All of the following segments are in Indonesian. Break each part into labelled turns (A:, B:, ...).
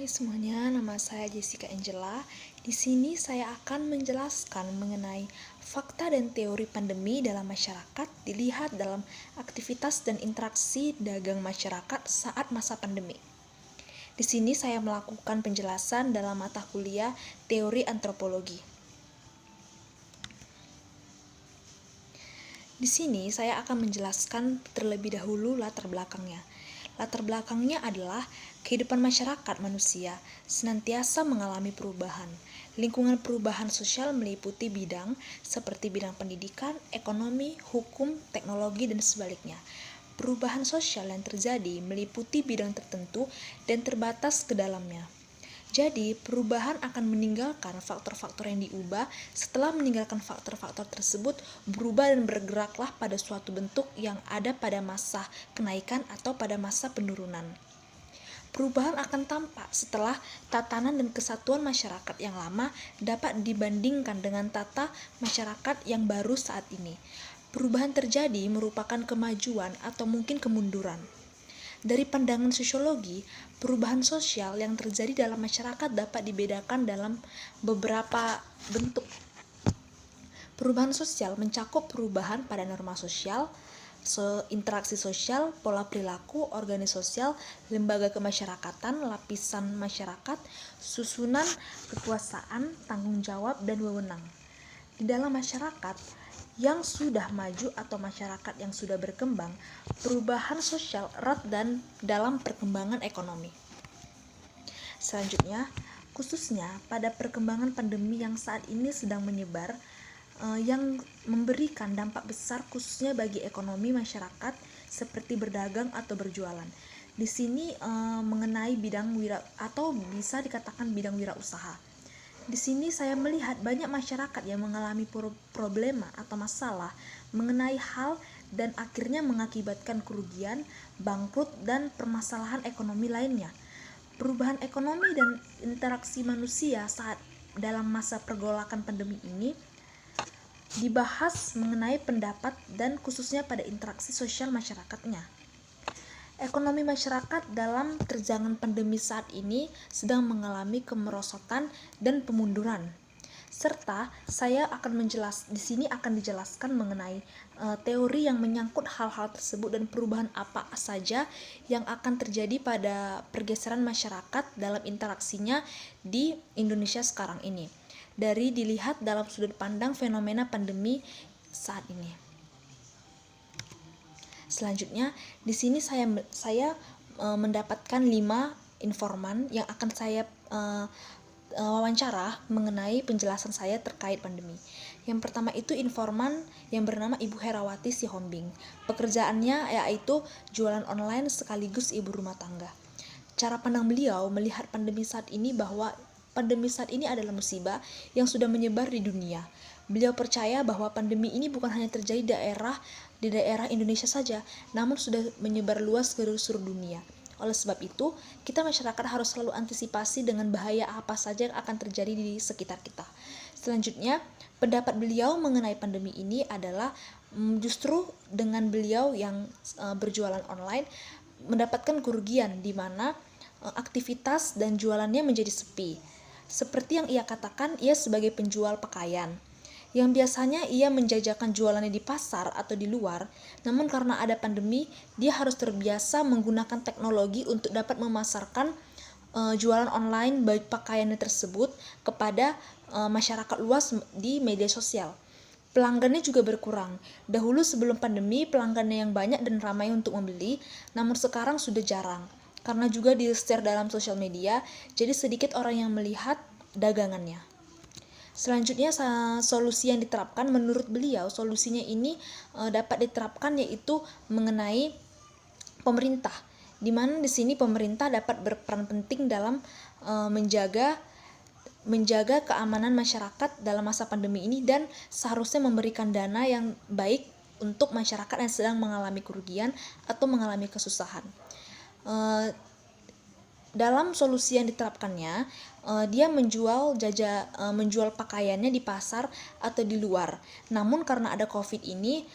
A: Hai semuanya, nama saya Jessica Angela. Di sini saya akan menjelaskan mengenai fakta dan teori pandemi dalam masyarakat dilihat dalam aktivitas dan interaksi dagang masyarakat saat masa pandemi. Di sini saya melakukan penjelasan dalam mata kuliah Teori Antropologi. Di sini saya akan menjelaskan terlebih dahulu latar belakangnya. Latar belakangnya adalah kehidupan masyarakat manusia senantiasa mengalami perubahan. Lingkungan perubahan sosial meliputi bidang seperti bidang pendidikan, ekonomi, hukum, teknologi, dan sebaliknya. Perubahan sosial yang terjadi meliputi bidang tertentu dan terbatas ke dalamnya. Jadi, perubahan akan meninggalkan faktor-faktor yang diubah. Setelah meninggalkan faktor-faktor tersebut, berubah dan bergeraklah pada suatu bentuk yang ada pada masa kenaikan atau pada masa penurunan. Perubahan akan tampak setelah tatanan dan kesatuan masyarakat yang lama dapat dibandingkan dengan tata masyarakat yang baru saat ini. Perubahan terjadi merupakan kemajuan atau mungkin kemunduran. Dari pandangan sosiologi, perubahan sosial yang terjadi dalam masyarakat dapat dibedakan dalam beberapa bentuk. Perubahan sosial mencakup perubahan pada norma sosial, interaksi sosial, pola perilaku, organisasi sosial, lembaga kemasyarakatan, lapisan masyarakat, susunan kekuasaan, tanggung jawab, dan wewenang. Di dalam masyarakat yang sudah maju atau masyarakat yang sudah berkembang, perubahan sosial erat dan dalam perkembangan ekonomi. Selanjutnya, khususnya pada perkembangan pandemi yang saat ini sedang menyebar, yang memberikan dampak besar khususnya bagi ekonomi masyarakat seperti berdagang atau berjualan. Di sini mengenai bidang atau bisa dikatakan bidang wirausaha. Di sini saya melihat banyak masyarakat yang mengalami problema atau masalah mengenai hal dan akhirnya mengakibatkan kerugian, bangkrut, dan permasalahan ekonomi lainnya. Perubahan ekonomi dan interaksi manusia saat dalam masa pergolakan pandemi ini dibahas mengenai pendapat dan khususnya pada interaksi sosial masyarakatnya. Ekonomi masyarakat dalam terjangan pandemi saat ini sedang mengalami kemerosotan dan pemunduran. Serta saya akan di sini akan dijelaskan mengenai teori yang menyangkut hal-hal tersebut dan perubahan apa saja yang akan terjadi pada pergeseran masyarakat dalam interaksinya di Indonesia sekarang ini. Dari dilihat dalam sudut pandang fenomena pandemi saat ini. Selanjutnya, di sini saya mendapatkan 5 informan yang akan saya wawancara mengenai penjelasan saya terkait pandemi. Yang pertama itu informan yang bernama Ibu Herawati Sihombing. Pekerjaannya yaitu jualan online sekaligus ibu rumah tangga. Cara pandang beliau melihat pandemi saat ini bahwa pandemi saat ini adalah musibah yang sudah menyebar di dunia. Beliau percaya bahwa pandemi ini bukan hanya terjadi di daerah Indonesia saja, namun sudah menyebar luas ke seluruh dunia. Oleh sebab itu, kita masyarakat harus selalu antisipasi dengan bahaya apa saja yang akan terjadi di sekitar kita. Selanjutnya, pendapat beliau mengenai pandemi ini adalah justru dengan beliau yang berjualan online mendapatkan kerugian di mana aktivitas dan jualannya menjadi sepi. Seperti yang ia katakan, ia sebagai penjual pakaian yang biasanya ia menjajakan jualannya di pasar atau di luar, namun karena ada pandemi, dia harus terbiasa menggunakan teknologi untuk dapat memasarkan jualan online baik pakaiannya tersebut kepada masyarakat luas di media sosial. Pelanggannya juga berkurang. Dahulu sebelum pandemi, pelanggannya yang banyak dan ramai untuk membeli, namun sekarang sudah jarang. Karena juga di-share dalam sosial media, jadi sedikit orang yang melihat dagangannya. Selanjutnya, solusi yang diterapkan menurut beliau, solusinya ini dapat diterapkan yaitu mengenai pemerintah, di mana di sini pemerintah dapat berperan penting dalam menjaga keamanan masyarakat dalam masa pandemi ini dan seharusnya memberikan dana yang baik untuk masyarakat yang sedang mengalami kerugian atau mengalami kesusahan. Dalam solusi yang diterapkannya, dia menjual pakaiannya di pasar atau di luar. Namun karena ada COVID ini,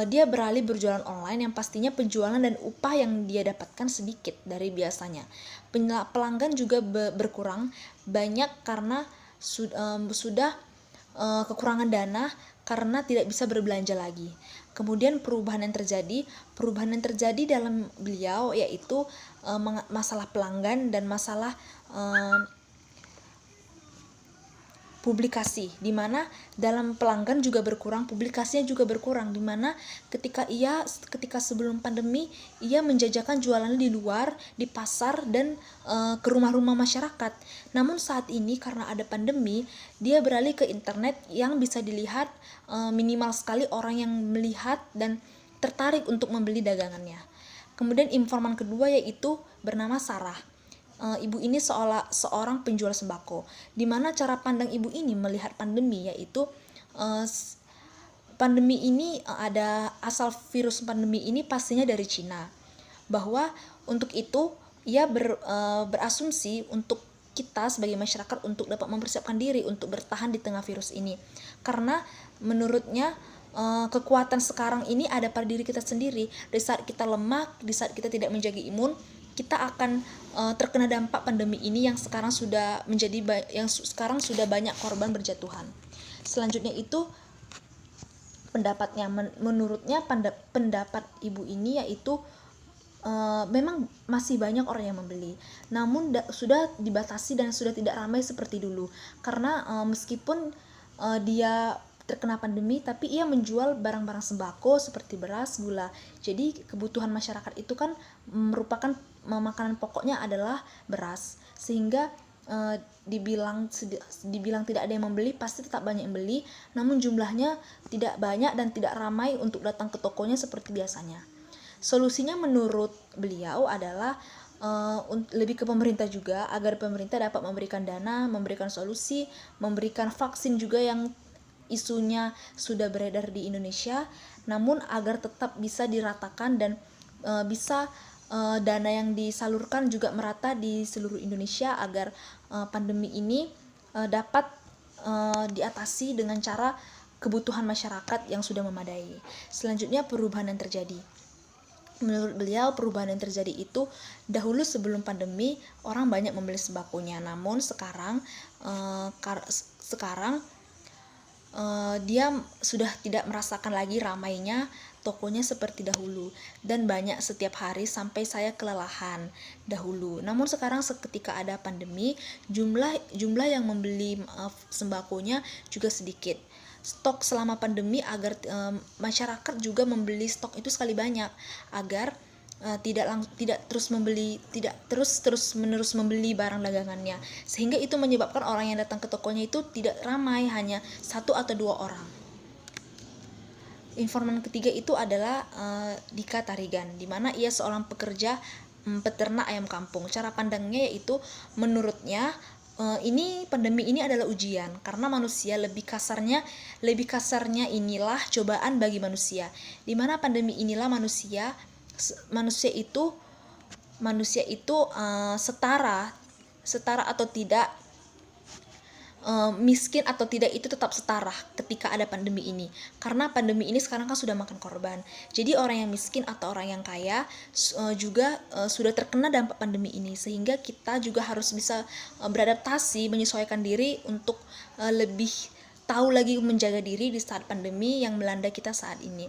A: dia beralih berjualan online yang pastinya penjualan dan upah yang dia dapatkan sedikit dari biasanya. Pelanggan juga berkurang banyak karena sudah kekurangan dana karena tidak bisa berbelanja lagi. Kemudian perubahan yang terjadi dalam beliau yaitu masalah pelanggan dan masalah publikasi, di mana dalam pelanggan juga berkurang, publikasinya juga berkurang, di mana ketika sebelum pandemi ia menjajakan jualannya di luar, di pasar dan ke rumah-rumah masyarakat. Namun saat ini karena ada pandemi, dia beralih ke internet yang bisa dilihat minimal sekali orang yang melihat dan tertarik untuk membeli dagangannya. Kemudian informan kedua yaitu bernama Sarah. Ibu ini seorang penjual sembako, di mana cara pandang ibu ini melihat pandemi yaitu pandemi ini ada asal virus pandemi ini pastinya dari Cina, bahwa untuk itu ia berasumsi untuk kita sebagai masyarakat untuk dapat mempersiapkan diri untuk bertahan di tengah virus ini, karena menurutnya kekuatan sekarang ini ada pada diri kita sendiri. Di saat kita lemah, di saat kita tidak menjaga imun, kita akan terkena dampak pandemi ini yang sekarang sudah banyak korban berjatuhan. Selanjutnya itu pendapatnya, menurutnya pendapat ibu ini yaitu memang masih banyak orang yang membeli, namun sudah dibatasi dan sudah tidak ramai seperti dulu, karena meskipun dia terkena pandemi, tapi ia menjual barang-barang sembako seperti beras, gula. Jadi kebutuhan masyarakat itu kan merupakan makanan pokoknya adalah beras, sehingga dibilang tidak ada yang membeli, pasti tetap banyak yang beli, namun jumlahnya tidak banyak dan tidak ramai untuk datang ke tokonya seperti biasanya. Solusinya menurut beliau adalah lebih ke pemerintah juga, agar pemerintah dapat memberikan dana, memberikan solusi, memberikan vaksin juga yang isunya sudah beredar di Indonesia, namun agar tetap bisa diratakan dan bisa dana yang disalurkan juga merata di seluruh Indonesia, agar pandemi ini dapat diatasi dengan cara kebutuhan masyarakat yang sudah memadai. Selanjutnya perubahan yang terjadi. Menurut beliau, perubahan yang terjadi itu dahulu sebelum pandemi orang banyak membeli sembakonya, namun sekarang dia sudah tidak merasakan lagi ramainya tokonya seperti dahulu, dan banyak setiap hari sampai saya kelelahan dahulu. Namun sekarang seketika ada pandemi, jumlah yang membeli sembakonya juga sedikit. Stok selama pandemi agar masyarakat juga membeli stok itu sekali banyak, agar tidak terus menerus membeli barang dagangannya, sehingga itu menyebabkan orang yang datang ke tokonya itu tidak ramai, hanya 1 atau 2 orang. Informan ketiga itu adalah Dika Tarigan, di mana ia seorang pekerja peternak ayam kampung. Cara pandangnya yaitu menurutnya pandemi ini adalah ujian, karena manusia lebih kasarnya inilah cobaan bagi manusia, di mana pandemi inilah manusia itu setara atau tidak, miskin atau tidak itu tetap setara ketika ada pandemi ini, karena pandemi ini sekarang kan sudah makan korban. Jadi orang yang miskin atau orang yang kaya juga sudah terkena dampak pandemi ini, sehingga kita juga harus bisa beradaptasi, menyesuaikan diri untuk lebih tahu lagi menjaga diri di saat pandemi yang melanda kita saat ini.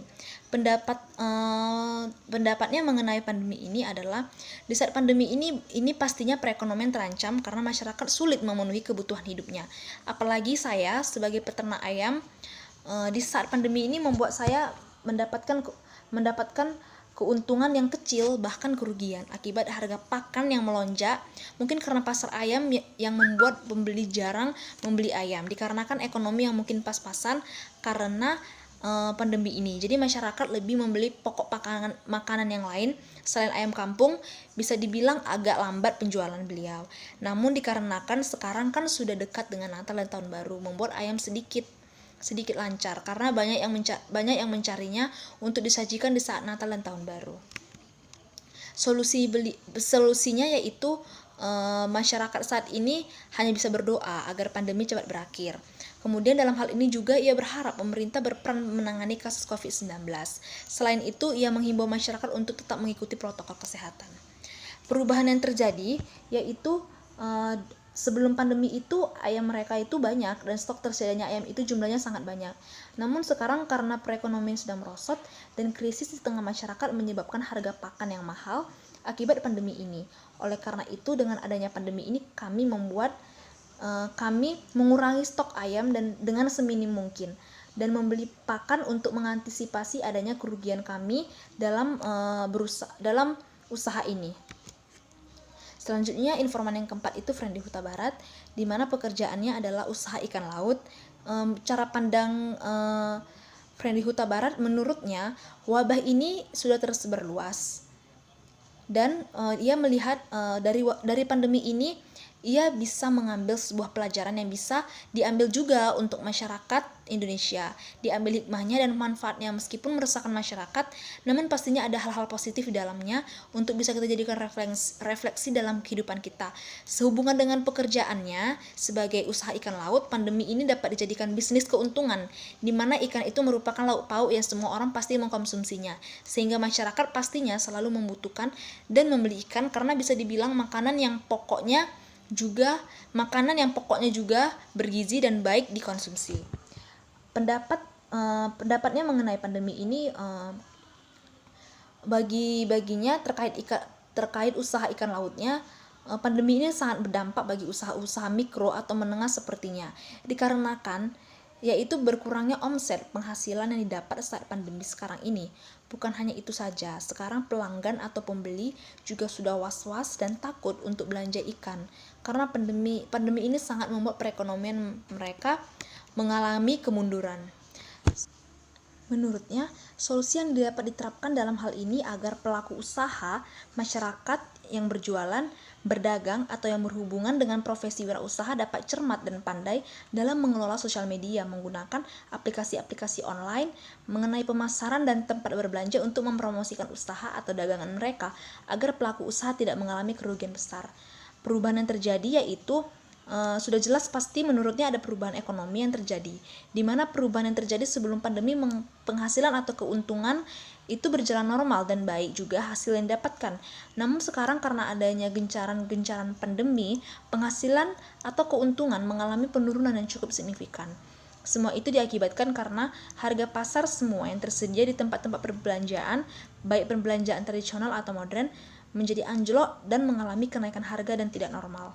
A: Pendapatnya mengenai pandemi ini adalah, di saat pandemi ini pastinya perekonomian terancam karena masyarakat sulit memenuhi kebutuhan hidupnya. Apalagi saya sebagai peternak ayam, di saat pandemi ini membuat saya mendapatkan keuntungan yang kecil, bahkan kerugian akibat harga pakan yang melonjak, mungkin karena pasar ayam yang membuat pembeli jarang membeli ayam, dikarenakan ekonomi yang mungkin pas-pasan karena pandemi ini. Jadi masyarakat lebih membeli pokok makanan yang lain selain ayam kampung, bisa dibilang agak lambat penjualan beliau. Namun dikarenakan sekarang kan sudah dekat dengan Natal dan Tahun Baru, membuat ayam sedikit lancar karena banyak yang mencarinya untuk disajikan di saat Natal dan Tahun Baru. Solusinya yaitu masyarakat saat ini hanya bisa berdoa agar pandemi cepat berakhir. Kemudian dalam hal ini juga ia berharap pemerintah berperan menangani kasus COVID-19. Selain itu, ia menghimbau masyarakat untuk tetap mengikuti protokol kesehatan. Perubahan yang terjadi yaitu sebelum pandemi itu ayam mereka itu banyak dan stok tersedianya ayam itu jumlahnya sangat banyak. Namun sekarang karena perekonomian sudah merosot dan krisis di tengah masyarakat menyebabkan harga pakan yang mahal akibat pandemi ini. Oleh karena itu dengan adanya pandemi ini kami mengurangi stok ayam dan dengan seminim mungkin dan membeli pakan untuk mengantisipasi adanya kerugian kami dalam usaha ini. Selanjutnya informan yang keempat itu Friendly Huta Barat, di mana pekerjaannya adalah usaha ikan laut. Cara pandang Friendly Huta Barat, menurutnya wabah ini sudah tersebar luas dan ia melihat dari pandemi ini ia bisa mengambil sebuah pelajaran yang bisa diambil juga untuk masyarakat Indonesia, diambil hikmahnya dan manfaatnya meskipun meresahkan masyarakat, namun pastinya ada hal-hal positif di dalamnya untuk bisa kita jadikan refleksi dalam kehidupan kita. Sehubungan dengan pekerjaannya sebagai usaha ikan laut, pandemi ini dapat dijadikan bisnis keuntungan, di mana ikan itu merupakan lauk pauk yang semua orang pasti mengkonsumsinya, sehingga masyarakat pastinya selalu membutuhkan dan membeli ikan karena bisa dibilang makanan yang pokoknya juga bergizi dan baik dikonsumsi. Pendapatnya mengenai pandemi ini baginya terkait usaha ikan lautnya, pandemi ini sangat berdampak bagi usaha-usaha mikro atau menengah sepertinya, dikarenakan yaitu berkurangnya omset penghasilan yang didapat saat pandemi sekarang ini. Bukan hanya itu saja, sekarang pelanggan atau pembeli juga sudah was-was dan takut untuk belanja ikan karena pandemi ini sangat membuat perekonomian mereka mengalami kemunduran. Menurutnya, solusi yang dapat diterapkan dalam hal ini agar pelaku usaha, masyarakat yang berjualan, berdagang, atau yang berhubungan dengan profesi wirausaha dapat cermat dan pandai dalam mengelola sosial media menggunakan aplikasi-aplikasi online mengenai pemasaran dan tempat berbelanja untuk mempromosikan usaha atau dagangan mereka agar pelaku usaha tidak mengalami kerugian besar. Perubahan yang terjadi yaitu sudah jelas pasti menurutnya ada perubahan ekonomi yang terjadi, di mana perubahan yang terjadi sebelum pandemi penghasilan atau keuntungan itu berjalan normal dan baik juga hasil yang didapatkan. Namun sekarang karena adanya gencaran pandemi, penghasilan atau keuntungan mengalami penurunan yang cukup signifikan. Semua itu diakibatkan karena harga pasar semua yang tersedia di tempat-tempat perbelanjaan, baik perbelanjaan tradisional atau modern, menjadi anjlok dan mengalami kenaikan harga dan tidak normal.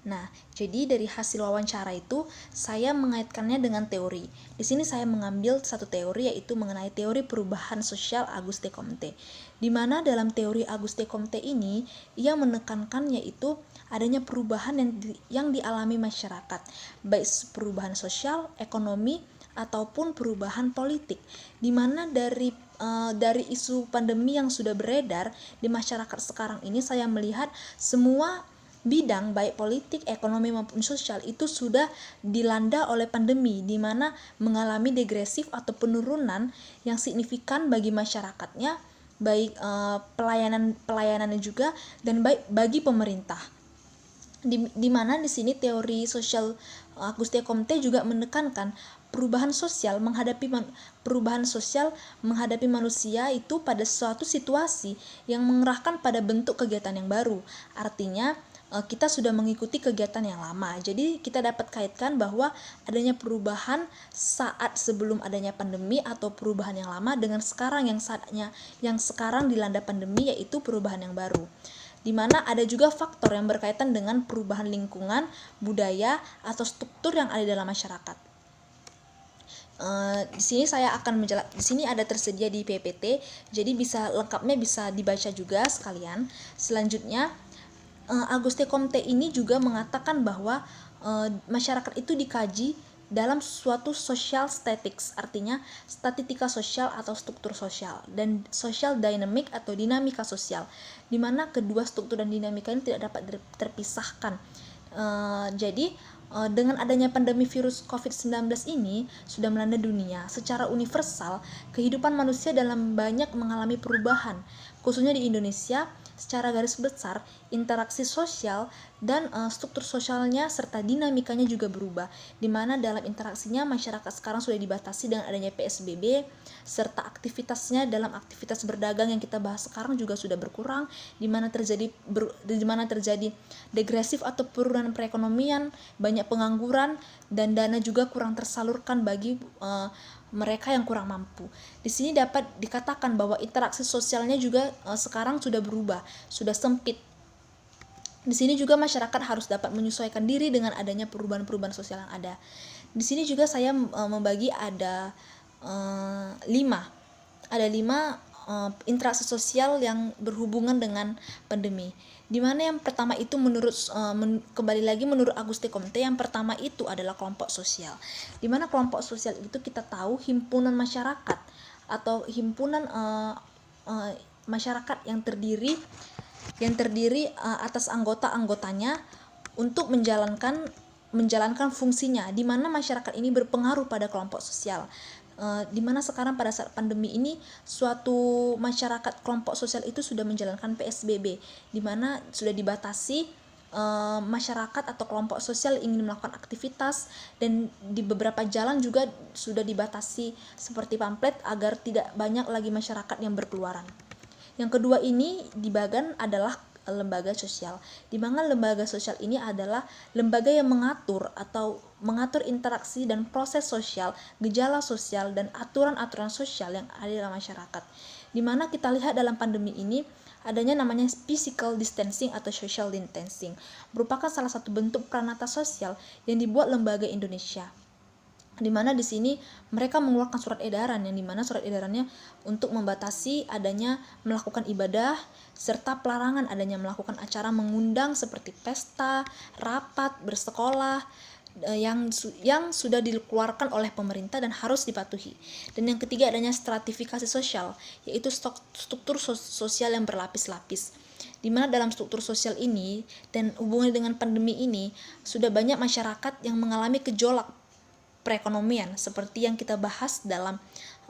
A: Nah, jadi dari hasil wawancara itu saya mengaitkannya dengan teori. Di sini saya mengambil satu teori yaitu mengenai teori perubahan sosial Auguste Comte. Di mana dalam teori Auguste Comte ini ia menekankan yaitu adanya perubahan yang dialami masyarakat, baik perubahan sosial, ekonomi ataupun perubahan politik. Di mana dari isu pandemi yang sudah beredar di masyarakat sekarang ini saya melihat semua bidang baik politik, ekonomi maupun sosial itu sudah dilanda oleh pandemi, di mana mengalami degresif atau penurunan yang signifikan bagi masyarakatnya, baik pelayanannya juga dan baik bagi pemerintah. Di mana di sini teori sosial Auguste Comte juga menekankan perubahan sosial menghadapi manusia itu pada suatu situasi yang mengerahkan pada bentuk kegiatan yang baru. Artinya kita sudah mengikuti kegiatan yang lama. Jadi kita dapat kaitkan bahwa adanya perubahan saat sebelum adanya pandemi atau perubahan yang lama dengan sekarang yang sekarang dilanda pandemi, yaitu perubahan yang baru. Di mana ada juga faktor yang berkaitan dengan perubahan lingkungan, budaya atau struktur yang ada dalam masyarakat. Di sini ada tersedia di PPT, jadi lengkapnya bisa dibaca juga sekalian. Selanjutnya Auguste Comte ini juga mengatakan bahwa masyarakat itu dikaji dalam suatu social statistics, artinya statistika sosial atau struktur sosial, dan social dynamic atau dinamika sosial, di mana kedua struktur dan dinamika ini tidak dapat terpisahkan. Jadi dengan adanya pandemi virus COVID-19 ini sudah melanda dunia secara universal, kehidupan manusia dalam banyak mengalami perubahan, khususnya di Indonesia. Secara garis besar, interaksi sosial dan struktur sosialnya serta dinamikanya juga berubah, di mana dalam interaksinya masyarakat sekarang sudah dibatasi dengan adanya PSBB, serta aktivitasnya dalam aktivitas berdagang yang kita bahas sekarang juga sudah berkurang, di mana terjadi degresif atau penurunan perekonomian, banyak pengangguran, dan dana juga kurang tersalurkan bagi mereka yang kurang mampu. Di sini dapat dikatakan bahwa interaksi sosialnya juga sekarang sudah berubah, sudah sempit. Di sini juga masyarakat harus dapat menyesuaikan diri dengan adanya perubahan-perubahan sosial yang ada. Di sini juga saya membagi ada 5 interaksi sosial yang berhubungan dengan pandemi. Di mana yang pertama itu kembali lagi menurut Auguste Comte, yang pertama itu adalah kelompok sosial. Di mana kelompok sosial itu kita tahu himpunan masyarakat atau himpunan masyarakat yang terdiri atas anggota-anggotanya untuk menjalankan fungsinya, di mana masyarakat ini berpengaruh pada kelompok sosial. Di mana sekarang pada saat pandemi ini suatu masyarakat kelompok sosial itu sudah menjalankan PSBB, di mana sudah dibatasi masyarakat atau kelompok sosial ingin melakukan aktivitas, dan di beberapa jalan juga sudah dibatasi seperti pamflet agar tidak banyak lagi masyarakat yang berkeluaran. Yang kedua ini di Bagan adalah lembaga sosial, di mana lembaga sosial ini adalah lembaga yang mengatur interaksi dan proses sosial, gejala sosial, dan aturan-aturan sosial yang ada dalam masyarakat. Di mana kita lihat dalam pandemi ini adanya namanya physical distancing atau social distancing, merupakan salah satu bentuk pranata sosial yang dibuat lembaga Indonesia. Di mana di sini mereka mengeluarkan surat edaran, yang dimana surat edarannya untuk membatasi adanya melakukan ibadah serta pelarangan adanya melakukan acara mengundang seperti pesta, rapat, bersekolah yang sudah dikeluarkan oleh pemerintah dan harus dipatuhi. Dan yang ketiga adanya stratifikasi sosial, yaitu struktur sosial yang berlapis-lapis, di mana dalam struktur sosial ini dan hubungannya dengan pandemi ini sudah banyak masyarakat yang mengalami gejolak perekonomian. Seperti yang kita bahas dalam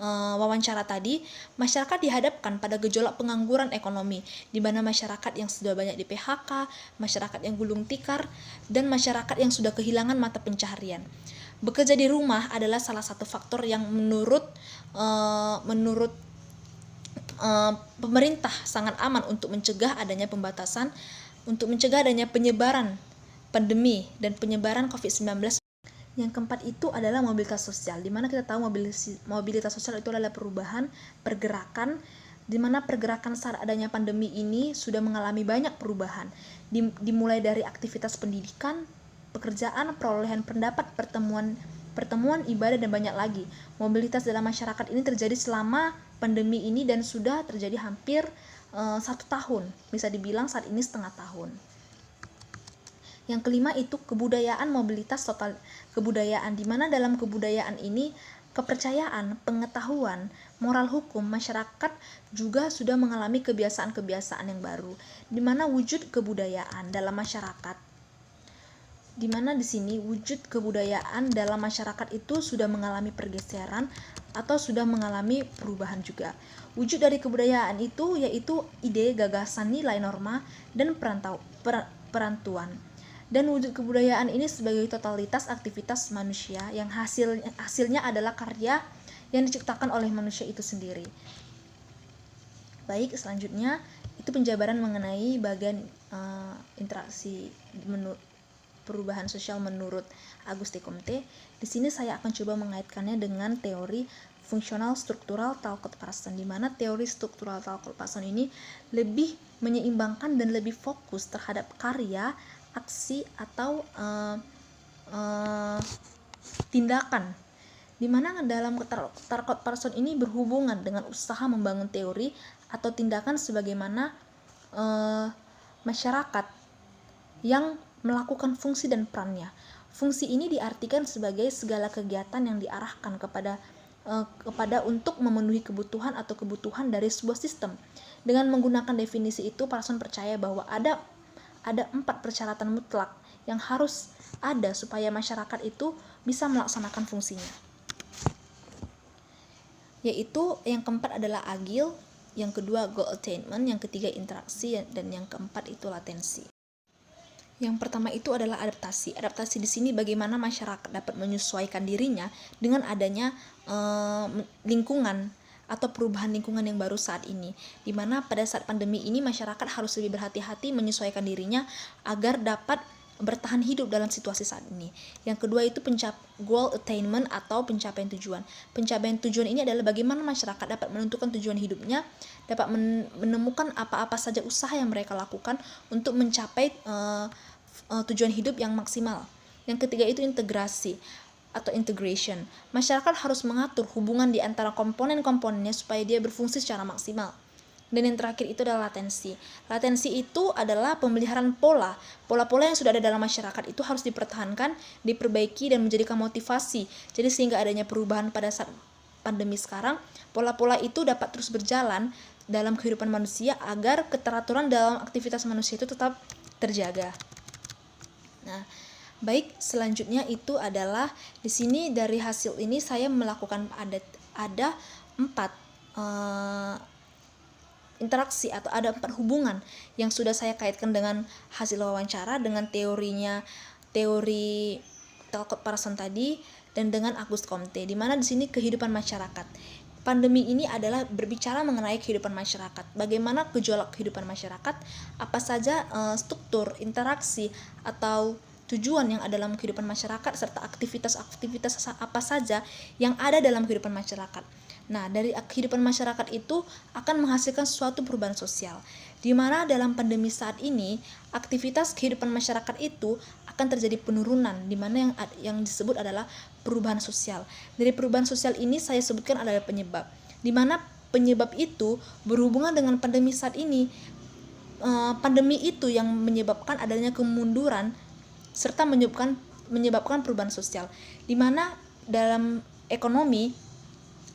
A: wawancara tadi, masyarakat dihadapkan pada gejolak pengangguran ekonomi, di mana masyarakat yang sudah banyak di PHK, masyarakat yang gulung tikar, dan masyarakat yang sudah kehilangan mata pencaharian. Bekerja di rumah adalah salah satu faktor yang menurut pemerintah sangat aman untuk mencegah adanya pembatasan, untuk mencegah adanya penyebaran pandemi dan penyebaran COVID-19. Yang keempat itu adalah mobilitas sosial, di mana kita tahu mobilitas sosial itu adalah perubahan pergerakan, di mana pergerakan saat adanya pandemi ini sudah mengalami banyak perubahan, dimulai dari aktivitas pendidikan, pekerjaan, perolehan pendapat, pertemuan ibadah, dan banyak lagi. Mobilitas dalam masyarakat ini terjadi selama pandemi ini dan sudah terjadi hampir 1 tahun, bisa dibilang saat ini setengah tahun. Yang kelima itu kebudayaan, mobilitas total kebudayaan, di mana dalam kebudayaan ini kepercayaan, pengetahuan, moral hukum masyarakat juga sudah mengalami kebiasaan-kebiasaan yang baru, di mana wujud kebudayaan dalam masyarakat, di mana di sini wujud kebudayaan dalam masyarakat itu sudah mengalami pergeseran atau sudah mengalami perubahan juga. Wujud dari kebudayaan itu yaitu ide, gagasan, nilai, norma, dan perantuan. Dan wujud kebudayaan ini sebagai totalitas aktivitas manusia yang hasilnya adalah karya yang diciptakan oleh manusia itu sendiri. Baik, selanjutnya itu penjabaran mengenai bagian interaksi perubahan sosial menurut Auguste Comte. Di sini saya akan coba mengaitkannya dengan teori fungsional struktural Talcott Parsons, di mana teori struktural Talcott Parsons ini lebih menyeimbangkan dan lebih fokus terhadap karya, aksi, atau tindakan, di mana dalam Talcott Parsons ini berhubungan dengan usaha membangun teori atau tindakan sebagaimana masyarakat yang melakukan fungsi dan perannya. Fungsi ini diartikan sebagai segala kegiatan yang diarahkan kepada untuk memenuhi kebutuhan atau kebutuhan dari sebuah sistem. Dengan menggunakan definisi itu, Parsons percaya bahwa ada 4 persyaratan mutlak yang harus ada supaya masyarakat itu bisa melaksanakan fungsinya. Yaitu yang keempat adalah agil, yang kedua goal attainment, yang ketiga interaksi, dan yang keempat itu latensi. Yang pertama itu adalah adaptasi. Adaptasi di sini bagaimana masyarakat dapat menyesuaikan dirinya dengan adanya lingkungan atau perubahan lingkungan yang baru saat ini. Di mana pada saat pandemi ini masyarakat harus lebih berhati-hati menyesuaikan dirinya agar dapat bertahan hidup dalam situasi saat ini. Yang kedua itu goal attainment atau pencapaian tujuan. Pencapaian tujuan ini adalah bagaimana masyarakat dapat menentukan tujuan hidupnya, dapat menemukan apa-apa saja usaha yang mereka lakukan untuk mencapai tujuan hidup yang maksimal. Yang ketiga itu integrasi atau integration. Masyarakat harus mengatur hubungan di antara komponen-komponennya supaya dia berfungsi secara maksimal. Dan yang terakhir itu adalah latensi. Latensi itu adalah pemeliharaan pola-pola yang sudah ada dalam masyarakat itu harus dipertahankan, diperbaiki, dan menjadikan motivasi. Jadi sehingga adanya perubahan pada saat pandemi sekarang, pola-pola itu dapat terus berjalan dalam kehidupan manusia agar keteraturan dalam aktivitas manusia itu tetap terjaga. Nah, baik, selanjutnya itu adalah di sini dari hasil ini saya melakukan ada 4 interaksi atau ada 4 hubungan yang sudah saya kaitkan dengan hasil wawancara, dengan teori Talcott Parsons tadi, dan dengan Auguste Comte, di mana di sini kehidupan masyarakat. Pandemi ini adalah berbicara mengenai kehidupan masyarakat. Bagaimana gejolak kehidupan masyarakat, apa saja struktur, interaksi, atau tujuan yang ada dalam kehidupan masyarakat, serta aktivitas-aktivitas apa saja yang ada dalam kehidupan masyarakat. Nah, dari kehidupan masyarakat itu akan menghasilkan suatu perubahan sosial, di mana dalam pandemi saat ini aktivitas kehidupan masyarakat itu akan terjadi penurunan, di mana yang disebut adalah perubahan sosial. Dari perubahan sosial ini saya sebutkan adalah penyebab, di mana penyebab itu berhubungan dengan pandemi saat ini. Pandemi itu yang menyebabkan adanya kemunduran serta menyebabkan perubahan sosial, di mana dalam ekonomi,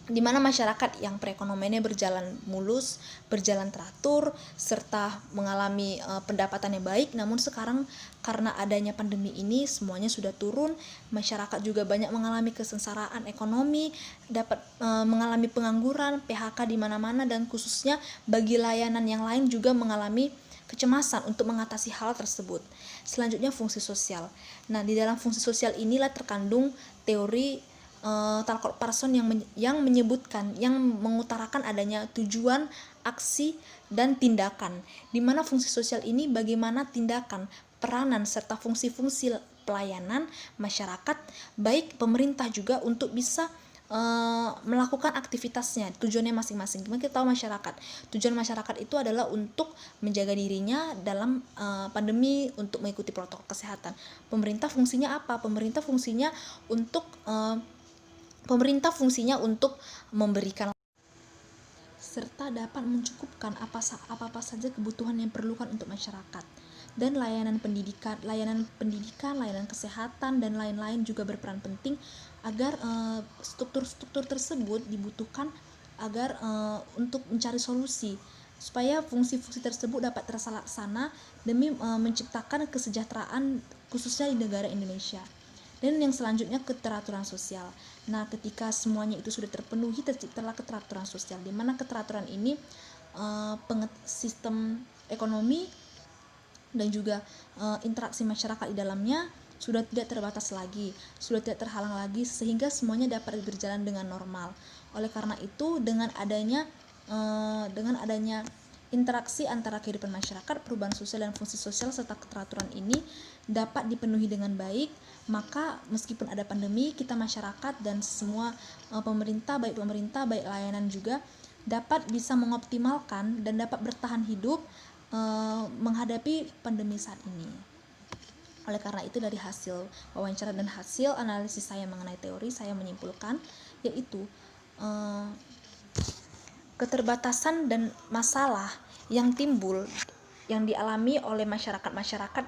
A: di mana masyarakat yang perekonomiannya berjalan mulus, berjalan teratur, serta mengalami pendapatan yang baik. Namun sekarang karena adanya pandemi ini semuanya sudah turun, masyarakat juga banyak mengalami kesengsaraan ekonomi, dapat mengalami pengangguran, PHK di mana-mana, dan khususnya bagi layanan yang lain juga mengalami kecemasan untuk mengatasi hal tersebut. Selanjutnya fungsi sosial. Nah, di dalam fungsi sosial inilah terkandung teori Talcott Parsons yang menyebutkan, yang mengutarakan adanya tujuan, aksi, dan tindakan. Di mana fungsi sosial ini bagaimana tindakan, peranan, serta fungsi-fungsi pelayanan masyarakat, baik pemerintah juga untuk bisa melakukan aktivitasnya, tujuannya masing-masing. Kita tahu masyarakat, tujuan masyarakat itu adalah untuk menjaga dirinya dalam pandemi, untuk mengikuti protokol kesehatan. Pemerintah fungsinya apa? Pemerintah fungsinya untuk memberikan serta dapat mencukupkan apa saja kebutuhan yang diperlukan untuk masyarakat. Dan layanan pendidikan, layanan kesehatan, dan lain-lain juga berperan penting agar struktur-struktur tersebut dibutuhkan agar untuk mencari solusi supaya fungsi-fungsi tersebut dapat terlaksana demi menciptakan kesejahteraan khususnya di negara Indonesia. Dan yang selanjutnya keteraturan sosial. Nah, ketika semuanya itu sudah terpenuhi, terciptalah keteraturan sosial, di mana keteraturan ini sistem ekonomi dan juga interaksi masyarakat di dalamnya sudah tidak terbatas lagi, sudah tidak terhalang lagi, sehingga semuanya dapat berjalan dengan normal. Oleh karena itu, dengan adanya interaksi antara kehidupan masyarakat, perubahan sosial, dan fungsi sosial serta keteraturan ini dapat dipenuhi dengan baik, maka meskipun ada pandemi, kita masyarakat dan semua pemerintah, baik layanan juga dapat bisa mengoptimalkan dan dapat bertahan hidup menghadapi pandemi saat ini. Oleh karena itu, dari hasil wawancara dan hasil analisis saya mengenai teori, saya menyimpulkan yaitu keterbatasan dan masalah yang timbul yang dialami oleh masyarakat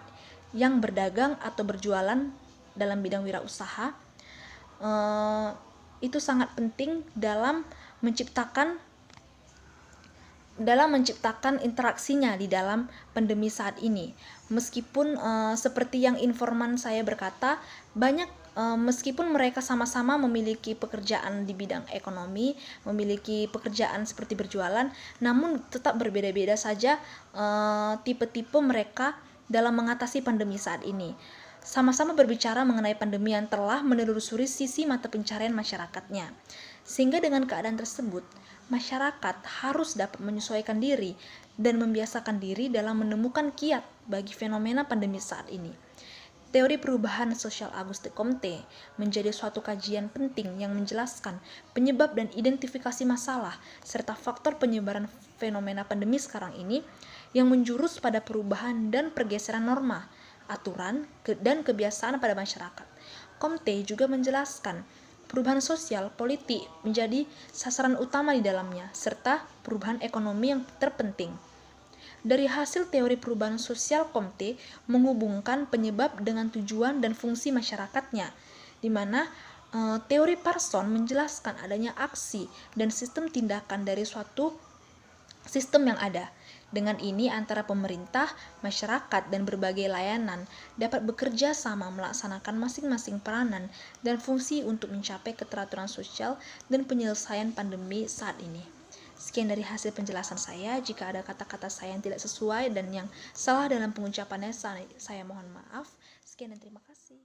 A: yang berdagang atau berjualan dalam bidang wirausaha itu sangat penting dalam menciptakan interaksinya di dalam pandemi saat ini. Meskipun seperti yang informan saya berkata, banyak Meskipun mereka sama-sama memiliki pekerjaan di bidang ekonomi, memiliki pekerjaan seperti berjualan, namun tetap berbeda-beda saja tipe-tipe mereka dalam mengatasi pandemi saat ini. Sama-sama berbicara mengenai pandemi yang telah menelusuri sisi mata pencarian masyarakatnya. Sehingga dengan keadaan tersebut, masyarakat harus dapat menyesuaikan diri dan membiasakan diri dalam menemukan kiat bagi fenomena pandemi saat ini. Teori perubahan sosial Auguste Comte menjadi suatu kajian penting yang menjelaskan penyebab dan identifikasi masalah serta faktor penyebaran fenomena pandemi sekarang ini yang menjurus pada perubahan dan pergeseran norma, aturan, dan kebiasaan pada masyarakat. Comte juga menjelaskan perubahan sosial politik menjadi sasaran utama di dalamnya serta perubahan ekonomi yang terpenting. Dari hasil teori perubahan sosial, Comte menghubungkan penyebab dengan tujuan dan fungsi masyarakatnya, di mana teori Parson menjelaskan adanya aksi dan sistem tindakan dari suatu sistem yang ada. Dengan ini antara pemerintah, masyarakat, dan berbagai layanan dapat bekerja sama melaksanakan masing-masing peranan dan fungsi untuk mencapai keteraturan sosial dan penyelesaian pandemi saat ini. Sekian dari hasil penjelasan saya. Jika ada kata-kata saya yang tidak sesuai dan yang salah dalam pengucapannya, saya mohon maaf. Sekian dan terima kasih.